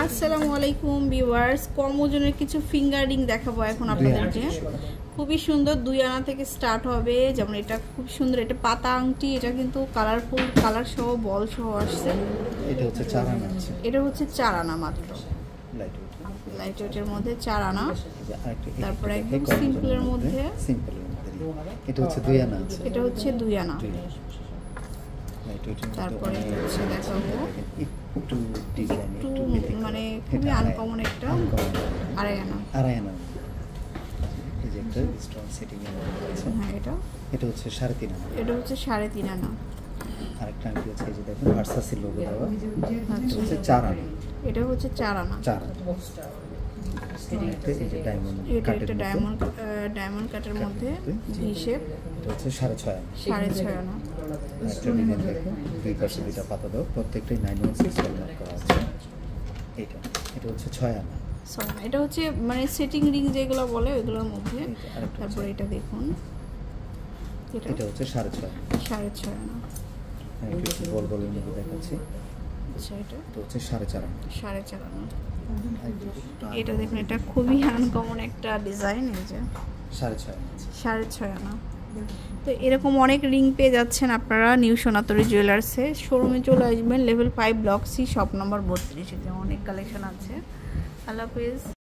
আসসালামু আলাইকুম ভিউয়ার্স, কম ওজনের কিছু ফিঙ্গার রিং দেখাবো এখন আপনাদেরকে। খুবই সুন্দর, 2 আনা থেকে স্টার্ট হবে। যেমন এটা খুব সুন্দর, এটা পাতা আংটি, এটা কিন্তু কালারফুল, কালার সহ বল সহ আসছে। এটা হচ্ছে 4 আনা আছে। এটা হচ্ছে 4 আনা মাত্র, লাইট ওয়েটের মধ্যে 4 আনা। তারপরে একদম সিম্পলের মধ্যে, এটা হচ্ছে 2 আনা আছে। এটা হচ্ছে 2 আনা। তারপরে হচ্ছে দেখাবো একটু ডিজাইন, একটু মানে খুবই আনকমন একটা 2.5 আনা। 2.5 আনা এই যে একটা স্টোন সেটিং এর মধ্যে আছে। হ্যাঁ, এটা হচ্ছে 3.5 আনা। এটা হচ্ছে 3.5 আনা। আরেকটা আংটি আছে, এই যে দেখুন ভার্সাসি লোগো দেওয়া। এটা হচ্ছে 4 আনা। এটা হচ্ছে 4 আনা। 4 আনা। এই যে ডায়মন্ড কাটের, এটা ডায়মন্ড কাটের মধ্যে ভি শেপ। এটা হচ্ছে 6.5 আনা। 6.5 আনা। একটা ডিজাইন দেখুন, দুই পাশে দুইটা পাতা দাও, প্রত্যেকটাই 916 হলমার্ক করা আছে। এটা হচ্ছে 6 আনা। এটা হচ্ছে মানে সেটিং রিং যেগুলো বলে ওইগুলোর মধ্যে। তারপরে এটা দেখুন, এটা হচ্ছে 6.5 আনা। একটু বল বলের মধ্যে দেখাচ্ছি। আচ্ছা, এটা হচ্ছে 4.5 আনা। 4.5 আনা। এটা দেখুন, এটা খুবই আনকমন একটা ডিজাইন। এই যে 6.5 আনা। তো এরকম অনেক রিং পেয়ে যাচ্ছেন আপনারা নিউ সোনাতরী জুয়েলার্সে। শোরুমে চলে আসবেন, level 5 block C, shop number 32। অনেক কালেকশন আছে। আল্লাহ হাফেজ।